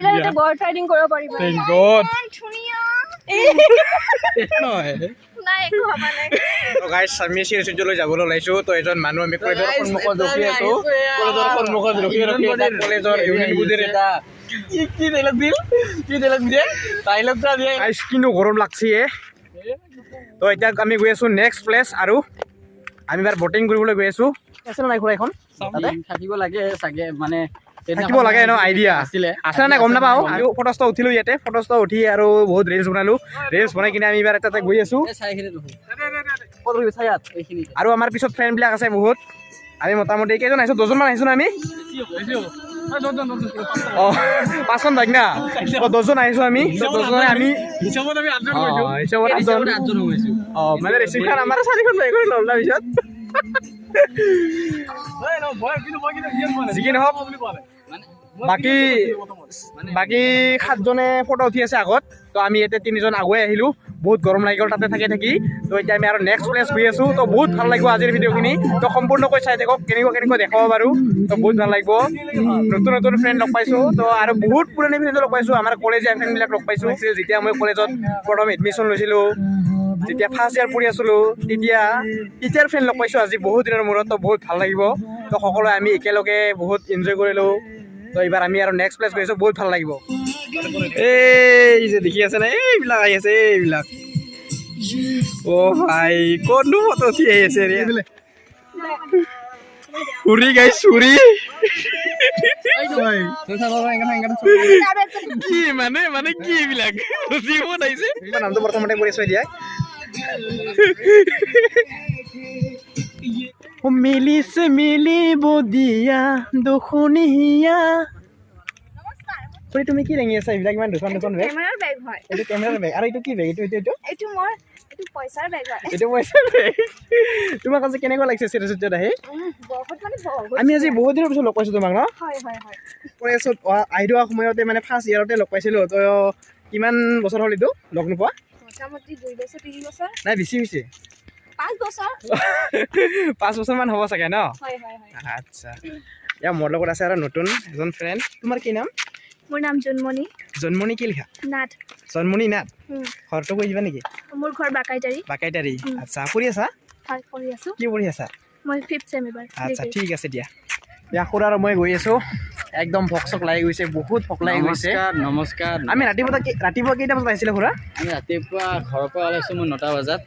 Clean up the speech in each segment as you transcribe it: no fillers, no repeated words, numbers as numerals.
এটা বট ৰাইডিং কৰিব পাৰিবা থ্যাংক গড ধুনিয়া নহয় নাই একো হবা নাই তো গাইস আমি চিৰিজলৈ যাবলৈ ওলাইছো তো এজন মানুহ আমি কলেজৰ সন্মুখত ৰখি আছো কলেজৰ সন্মুখত ৰখি কলেজৰ ইউনিয়ন বুজিৰ এটা কি ডাইলগ দিয়ে ডাইলগটা দিয়ে গাইস কিনো গৰম লাগছে তো এতিয়া আমি গৈ আছো নেক্সট প্লেস আৰু আমি এবাৰ বটিং কৰিবলৈ গৈ আছো আছে নাই খুৰা এখন তাতে থাকিব লাগে চাগে মানে থাকিব লাগে ন আইডিয়া আছে না গম নাপাও আৰু ফটোস্ত উঠিলো ইয়াতে ফটোস্ত উঠি আৰু বহুত ৰিলছ বনালো ৰিলছ বনাই কিনে আমি এবাৰ এটা গৈ আছো আৰু আমাৰ পিছত ফ্ৰেণ্ড বিলাক আছে বহুত আমি মোটামুটি কেইজন আহিছো 10 জন মান আহিছো না আমি পাঁচজন বাইক না 10 জন আহিছো আমি 10 জনে আমি হিচাপত আমি 8 জন গৈছো হিচাপত 8 জন হৈছো মানে ৰিসিপ্টখন আমাৰ 4খন বাইক কৰি ললা পিছত যিকি নহওক বাকি 7 জনে ফটো উঠি আছে আগত তো আমি ইয়াতে 3 জন আগুৱাই আহিলো বহুত গৰম লাগি গ'ল তাতে থাকি তো এতিয়া আমি আৰু নেক্সট প্লেস গৈ আছো তো বহুত ভাল লাগিব আজিৰ ভিডিঅ'খিনি তো সম্পূৰ্ণকৈ চাই থাকক কেনেকৈ দেখাব বাৰু তো বহুত ভাল লাগিব নতুন ফ্ৰেণ্ড লগ পাইছো তো আৰু বহুত পুৰণি ফ্ৰেণ্ড লগ পাইছো আমাৰ কলেজীয়া ফ্ৰেণ্ডবিলাক লগ পাইছো যেতিয়া মই কলেজত প্ৰথম এডমিশ্যন লৈছিলো যেতিয়া ফাৰ্ষ্ট ইয়াৰ পঢ়ি আছিলো তেতিয়াৰ ফ্ৰেণ্ড লগ পাইছো আজি বহুত দিনৰ মূৰত তো বহুত ভাল লাগিব তো সকলোৱে আমি একেলগে বহুত এনজয় কৰিলো তো এইবাৰ আমি আৰু নেক্সট প্লেস গৈছো বহুত ভাল লাগিব এই যে দেখি আছে না এইবিলাক আহি আছে এইবিলাক ও ভাই কোনটো ফটো উঠি আহি আছে ৰে সুৰি গাইছ সুৰি কি মানে কি এইবিলাক জীৱন আহিছে নামটো প্ৰথমতে কৰিছো দিয়া মিলিছে মিলিব দিয়া দুখনিয়া নমস্কাৰ তুমি কি ৰেঙি আছা এইবিলাক ইমান দুখন বেগ ক্যামেৰাৰ বেগ হয় এইটো ক্যামেৰাৰ বেগ আৰু এইটো কি বেগ এইটো পইচাৰ বেগ হয় এইটো পইচাৰ বেগ তোমাক আজি কেনেকুৱা লাগিছে চিৰিজত আহি বহুত মানে বহুত আমি আজি বহুত দিনৰ পিছত লগ পাইছো তোমাক ন হয় কলেজত আহি যোৱা সময়তে মানে ফাৰ্ষ্ট ইয়াৰতে লগ পাইছিলো তো কিমান বছৰ হ'ল এইটো লগ নোপোৱা মোটামুটি 2 বছৰ 3 বছৰ নাই বেছি হৈছে 5 বছৰ 5 বছৰ মান হ'ব চাগে ন হয় আচ্ছা ইয়া মোৰ লগত আছে আৰু নতুন এজন ফ্ৰেণ্ড তোমাৰ কি নাম মোৰ নাম জন্মনি কি লিখা নাথ জন্মনি নাথ ঘৰটো কৈ দিবা নেকি মোৰ ঘৰ বাকাইটাৰি আচ্ছা পঢ়ি আছা হয় পঢ়ি আছো কি পঢ়ি আছা মই 5th চেম এবাৰ আচ্ছা ঠিক আছে দিয়া খুৰা আৰু মই গৈ আছো একদম ভকচক লাগি গৈছে বহুত ভক লাগি গৈছে নমস্কাৰ আমি ৰাতিপুৱা কেইটা বজাত আহিছিলো খুৰা আমি ৰাতিপুৱা ঘৰৰ পৰা ওলাইছো মই 9টা বজাত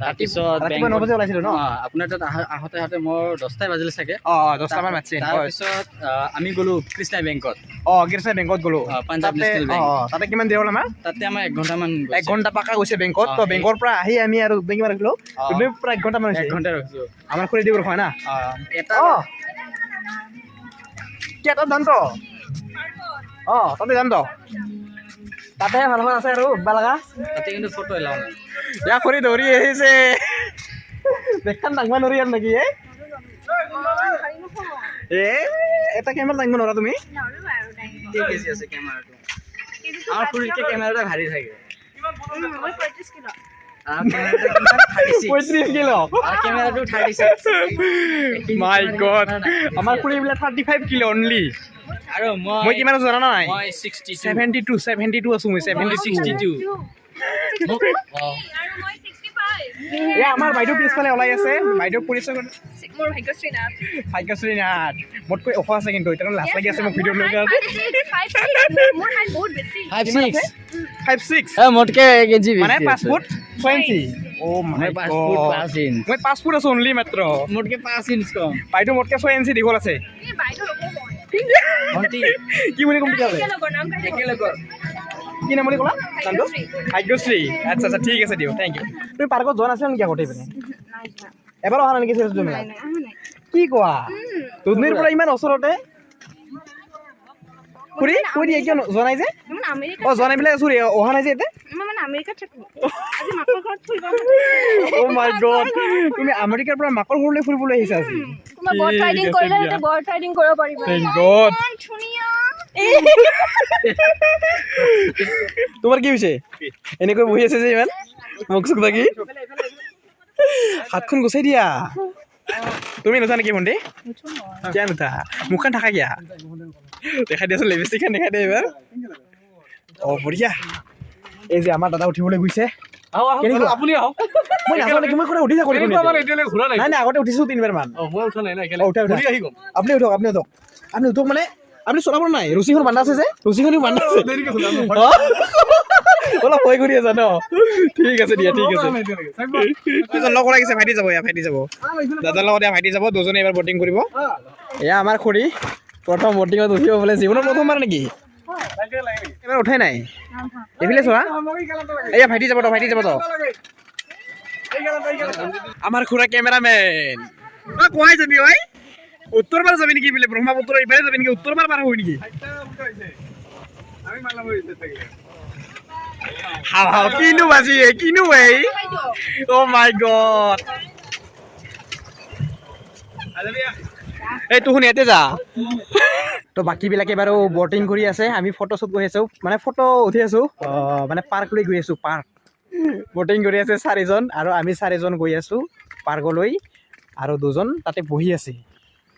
তাৰপিছত ৰাতিপুৱা 9 বজাত ওলাইছিলো ন আপোনাৰ তাত আহোঁতে মোৰ 10টা বাজিল চাগে 10টা মান মাতিছে তাৰপিছত আমি গ'লো কৃষ্ণা বেংকত কৃষ্ণা বেংকত গ'লো পাঞ্জাৱ নেশ্যনেল বেংক তাতে কিমান দেৰি হ'ল আমাৰ তাতে আমাৰ 1 ঘণ্টামান 1 ঘণ্টা পাকা গৈছে বেংকত তো বেংকৰ পৰা আহি আমি আৰু কিমান ৰাখিলো প্ৰায় 1 ঘণ্টা মান হৈছে 1 ঘণ্টা ৰখিছো আমাৰ খুৰি দিব হয় না এটা কেটা জানতো তাতে জানতো তাতে ভাল আছে আৰু উঠবা লগা তাতে কিন্তু ফটো এলাও নাই ইয়া কৰি দৌৰি আহিছে দেখান ডাঙবা নৰি আৰ নাকি এটা কেমেৰা দাঙব নৰা তুমি কি কেজি আছে ক্যামেৰাটো আমাৰ ফুলকে ক্যামেৰাটা ভাৰী থাকে মই 35 কিলো ক্যামেৰাটা কিমান 35 কিলো আৰ ক্যামেৰাটো 36 মাই গড আমাৰ ফুলিবিলা 35 কিলো অনলি আৰু মই কিমান জানা নাই মই 72 আছো মই 62 আমাৰ বাইদেউ পিছফালে ওলাই আছে বাইদেউ পৰিচয় মোৰ ভাগ্যশ্ৰী নাথ মোতকৈ ওখ আছে কিন্তু এতিয়া লাজ লাগি আছে মোক ভিডিঅ' লৈ মোৰ হাইট বহুত বেছি 5'6" মোতকে 1 কেজি মানে 5 ফুট 6 ইঞ্চি ও মাই গড মই 5 ফুট আছো অনলি মাত্ৰ মোতকে 5 ইঞ্চ কম বাইদেউ মোতকে 6 ইঞ্চি দীঘল আছে কি বুলি কম তেতিয়া কি নাম বুলি ক'লা নামটো ভাগ্যশ্ৰী আচ্ছা ঠিক আছে দিয়ক থেংক ইউ তুমি পাৰ্কত যোৱা নাছিলা নেকি আগতে পিনে এবাৰ অহা নেকি তুমি কি কোৱা দুধনৈৰ পৰা ইমান ওচৰতে খুৰী কৈ দিয়ে কিয় জনাই যে জনাই পেলাই চুৰি অহা নাই যে ইয়াতে ও মাই গড তুমি আমেৰিকাৰ পৰা মাকৰ ঘৰলৈ ফুৰিবলৈ আহিছা আজি বট ৰাইডিং কৰিলে এটা বট ৰাইডিং কৰিব পাৰিবা থেংক গড ধুনিয়া তোমাৰ কি হৈছে এনেকৈ বহি আছে যে ইমান মুখ চুখ লাগি হাতখন গুচাই দিয়া তুমি নুঠা নেকি ভণ্টি কিয় নুঠা মুখখন থাকা কিয়া দেখাই দিয়াচোন লিপষ্টিকখন দেখাই দিয়া এইবাৰ অঁ বঢ়িয়া এই যে আমাৰ দাদা উঠিবলৈ গৈছে আপুনি আহক মই নাজানো নেকি মই সদায় উঠি থাকোঁ নাই নাই আগতে উঠিছোঁ 3 বাৰমান আপুনি উঠক আপুনি উঠক মানে আপুনি চলাব নাই ৰছীখন বান্ধা আছে যে ৰছীখনো বান্ধা আছে অলপ ভয় কৰি আছা ন ঠিক আছে দিয়া ঠিক আছে লগ লাগিছে ভাইটি যাব দাদাৰ লগত ভাইটি যাব দুজনে এবাৰ বটিং কৰিব এয়া আমাৰ খুৰী প্ৰথম বটিঙত উঠিব বোলে জীৱনৰ প্ৰথমবাৰ নেকি এবাৰ উঠাই নাই এইফালে চোৱা এয়া ভাইটি যাব তো আমাৰ খুৰা কেমেৰামেন কোৱাই যাবি ঐ উত্তৰবাৰ যাবি নেকি বোলে ব্ৰহ্মপুত্ৰ এইবাৰে যাবি নেকি উত্তৰবাৰ পাৰ হয় নেকি হাও কিনো বাজি কিনো এই অ মাই গড এই তুহুন ইয়াতে যা তো বাকীবিলাকে বাৰু বটিং কৰি আছে আমি ফটো শ্বুট কৰি আছোঁ মানে ফটো উঠি আছোঁ মানে পাৰ্কলৈ গৈ আছোঁ পাৰ্ক বটিং কৰি আছে 4জন আৰু আমি 4জন গৈ আছোঁ পাৰ্কলৈ আৰু 2জন তাতে বহি আছে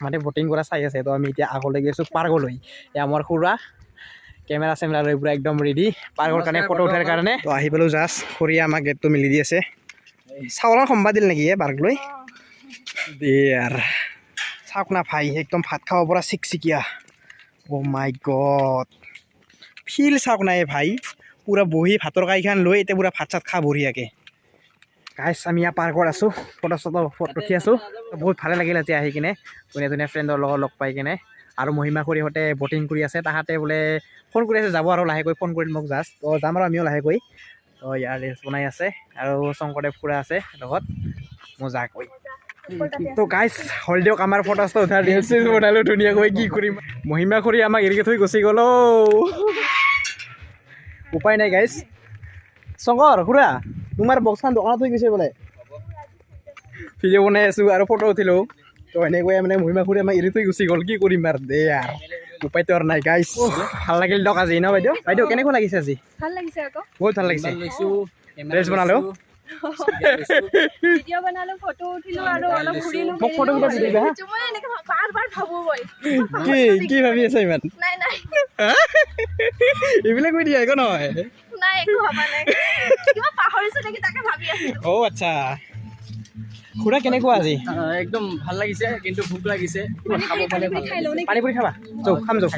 মানে বটিং কৰা চাই আছে তো আমি এতিয়া আগলৈ গৈ আছোঁ পাৰ্কলৈ এয়া আমাৰ খুৰা কেমেৰা চেমেৰা লৈ পুৰা একদম ৰেডি পাৰ্কৰ কাৰণে ফটো উঠাৰ কাৰণে তো আহি পেলাই জাষ্ট খুৰীয়ে আমাক গেটটো মিলি দি আছে চাউলৰ সম্বাদ দিল নেকি পাৰ্কলৈ দিয়াৰ চাওক না ভাই একদম ভাত খাব পৰা চিকচিকীয়া অ' মাই গড ফিল চাওক নাই ভাই পুৰা বহি ভাতৰ কাঁহীখন লৈ এতিয়া পুৰা ভাত চাত খা বঢ়িয়াকৈ গাইছ আমি ইয়াৰ পাৰ্কত আছোঁ ফটো উঠি আছোঁ বহুত ভালে লাগিল এতিয়া আহি কিনে ধুনীয়া ফ্ৰেণ্ডৰ লগত লগ পাই কিনে আৰু মহিমা খুৰীহঁতে বটিং কৰি আছে তাহাঁতে বোলে ফোন কৰি আছে যাব আৰু লাহেকৈ ফোন কৰিম মোক জাষ্ট তো যাম আৰু আমিও লাহেকৈ তো ইয়াৰ ৰিলচ বনাই আছে আৰু শংকৰদেৱ খুৰা আছে লগত মজাকৈ তো গাইছ হ'ল দিয়ক আমাৰ ফটো উঠা ৰিলচ বনালোঁ ধুনীয়াকৈ কি কৰিম মহিমা খুৰী আমাক এৰি থৈ গুচি গ'ল উপায় নাই গাইছ শংকৰ খুৰা তোমাৰ বক্সখন দোকানত থৈ গৈছে বোলে ভিডিঅ' বনাই আছোঁ আৰু ফটো উঠিলোঁ তো এনেকৈ মানে মহিমা খুৰী আমাক এৰি থৈ গুচি গ'ল কি কৰিম আৰু দে আৰু উপায়তো আৰু নাই গাইছ ভাল লাগিল দিয়ক আজি ন বাইদেউ কেনেকুৱা লাগিছে আজি ভাল লাগিছে আকৌ বহুত ভাল লাগিছে ৰিলচ বনালোঁ ভিডিঅ' বনালোঁ ফটো উঠিলোঁ আৰু অলপ ঘূৰিলোঁ মোক ফটোকেইটা দি দিবা হা মই এনেকৈ বাৰ ভাবোঁ মই কি ভাবি আছা ইমান নাই এইবিলাক কৈ দিয়া একো নহয় নাই একো ভবা নাই কিবা পাহৰিছোঁ নেকি তাকে ভাবি আছিলোঁ অ' আচ্ছা খুৰা কেনেকুৱা আজি একদম ভাল লাগিছে কিন্তু ভোক লাগিছে পানীপুৰি খাবা যাওঁ খাম যাওঁ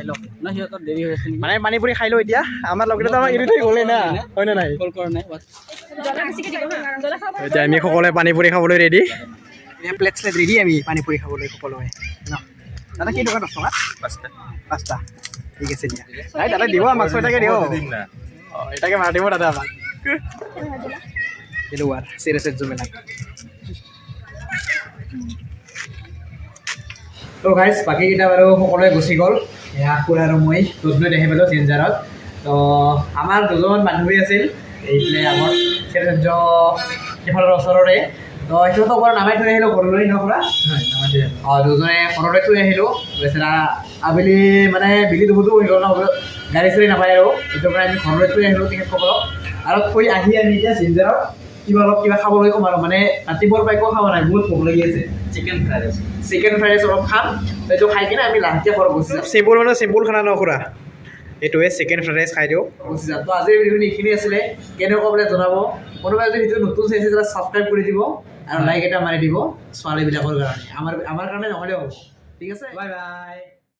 না সিহঁতৰ দেৰি হৈ আছে মানে পানীপুৰি খাই লওঁ এতিয়া আমাৰ লগতে আমাক এৰি থৈ গ'লেই না হয় নে নাই কল কৰা নাই এতিয়া আমি সকলোৱে পানীপুৰি খাবলৈ ৰেডি প্লেট শ্লেট ৰেডি আমি পানীপুৰি খাবলৈ সকলোৱে ন দাদা কি টকা 10 টকা 5টা ঠিক আছে দিয়া দাদা দিব আমাক 6টাকে দিব অঁ এটাকে মাৰ দিব দাদা আমাক দিলোঁ আৰু চিৰিয়াছ জুমেলাক তো গাইজ বাকীকেইটা বাৰু সকলোৱে গুচি গ'ল এয়া খুৰা আৰু মই দুধনৈত আহি পালোঁ চেঞ্জাৰত তো আমাৰ 2জন বান্ধৱী আছিল এইফালে আমাৰ চেঞ্জ সেইফালৰ ওচৰৰে তো সিহঁতক বাৰু নামাই থৈ আহিলোঁ ঘৰলৈ ন খুৰা অঁ 2জনে ঘৰলৈ থৈ আহিলোঁ বেচেৰা আবেলি মানে বিলি দুবুতো হৈ গ'ল ন গাড়ী চাড়ী নাপায় আৰু সেইটো কাৰণে আমি ঘৰলৈ থৈ আহিলোঁ তেখেতসকলক আৰু থৈ আহি আমি এতিয়া চেঞ্জাৰত কিবা খাবলৈ কম আৰু মানে ৰাতিপুৱাৰ পৰা একো খাব নাই বহুত ভোক লাগি আছে চিকেন ফ্ৰাইড ৰাইচ অলপ খাম এইটো খাই কিনে আমি লাহেকৈ ঘৰত গুচি যাম চিম্পুল খানা ন খুৰা এইটোৱে চিকেন ফ্ৰাইড ৰাইচ খাই দিওঁ গুচি যাম তো আজিৰ ভিডিঅ'টো এইখিনি আছিলে কেনেকুৱা বোলে জনাব কোনোবাই যদি ভিডিঅ' নতুন চাইছে তেতিয়া ছাবস্ক্ৰাইব কৰি দিব আৰু লাইক এটা মাৰি দিব ছোৱালীবিলাকৰ কাৰণে আমাৰ কাৰণে নহ'লেও হ'ব ঠিক আছে বাই